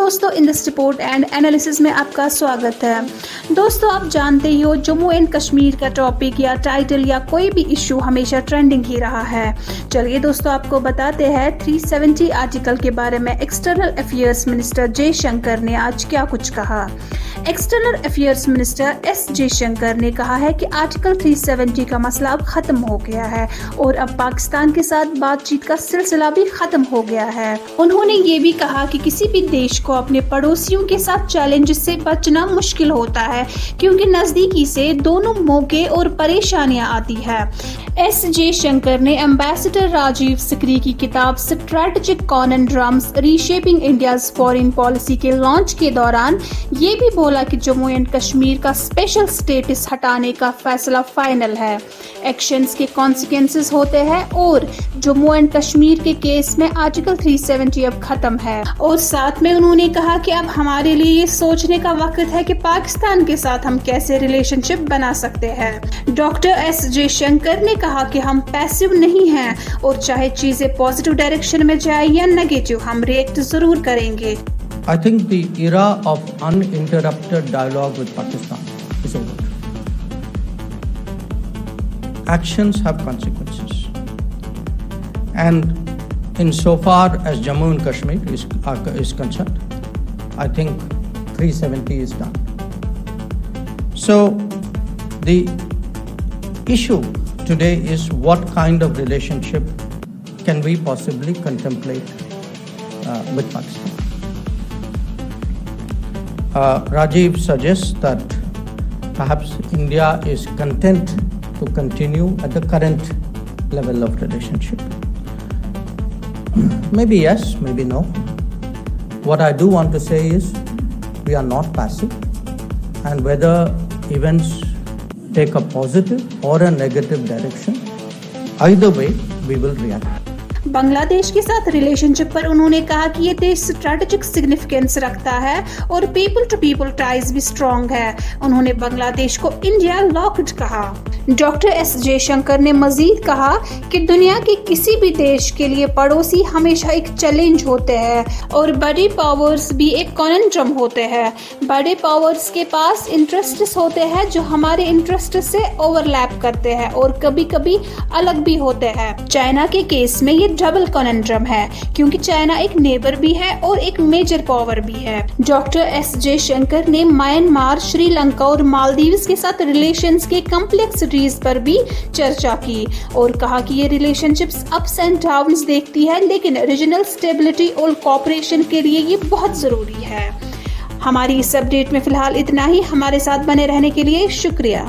दोस्तों, in this report and analysis में आपका स्वागत है। दोस्तों, आप जानते ही हो जम्मू एंड कश्मीर का टॉपिक या टाइटल या कोई भी इशू हमेशा ट्रेंडिंग ही रहा है। चलिए दोस्तों, आपको बताते हैं 370 आर्टिकल के बारे में एक्सटर्नल अफेयर्स मिनिस्टर जयशंकर ने आज क्या कुछ कहा। External affairs minister S Jaishankar ने कहा है कि आर्टिकल 370 का मसला अब खत्म हो गया है और अब पाकिस्तान के साथ बातचीत का सिलसिला भी खत्म हो गया है। उन्होंने ये भी कहा कि किसी भी देश को अपने पड़ोसियों के साथ चैलेंज से बचना मुश्किल होता है, क्योंकि नजदीकी से दोनों मौके और परेशानियां आती है। एस जयशंकर ने एम्बेसडर राजीव सिकरी की किताब strategic conundrums reshaping India's foreign policy के लॉन्च के दौरान ये भी बोला कि जम्मू एंड कश्मीर का स्पेशल स्टेटस हटाने का फैसला फाइनल है। एक्शंस के कॉन्सिक्वेंसेस होते हैं और जम्मू एंड कश्मीर के केस में आर्टिकल 370 अब खत्म है। और साथ में उन्होंने कहा कि अब हमारे लिए ये सोचने का वक्त है कि पाकिस्तान के साथ हम कैसे रिलेशनशिप बना सकते हैं। डॉक्टर एस जयशंकर ने कहा कि हम पैसिव नहीं हैं और चाहे चीजें पॉजिटिव डायरेक्शन में जाए या नेगेटिव, हम रिएक्ट जरूर करेंगे। I think the era of uninterrupted dialogue with Pakistan is over. Actions have consequences. And insofar as Jammu and Kashmir is concerned, I think 370 is done. So the issue today is what kind of relationship can we possibly contemplate with Pakistan. Rajiv suggests that perhaps India is content to continue at the current level of relationship. Maybe yes, maybe no. What I do want to say is we are not passive, and whether events take a positive or a negative direction, either way we will react. Bangladesh के साथ relationship पर उन्होंने कहा कि ये देश strategic significance रखता है और पीपल टू पीपल टाइज भी स्ट्रॉन्ग है। उन्होंने बांग्लादेश को इंडिया लॉक्ड कहा। डॉक्टर एस जयशंकर ने मजीद कहा कि दुनिया के किसी भी देश के लिए पड़ोसी हमेशा एक चैलेंज होते हैं और बड़ी पावर्स भी एक कॉनड्रम होते हैं। बड़े पावर्स के पास इंटरेस्ट्स होते हैं जो हमारे इंटरेस्ट से ओवरलैप करते हैं और कभी कभी अलग भी होते हैं। चाइना के केस में ये डबल कॉनड्रम है, क्योंकि चाइना एक नेबर भी है और एक मेजर पावर भी है। डॉक्टर एस जयशंकर ने म्यांमार, श्रीलंका और मालदीव्स के साथ रिलेशंस के कॉम्प्लेक्सिटीज पर भी चर्चा की और कहा कि ये रिलेशनशिप्स अप्स एंड डाउन्स देखती है, लेकिन रीजनल स्टेबिलिटी और कोऑपरेशन के लिए ये बहुत जरूरी है। हमारी इस अपडेट में फिलहाल इतना ही। हमारे साथ बने रहने के लिए शुक्रिया।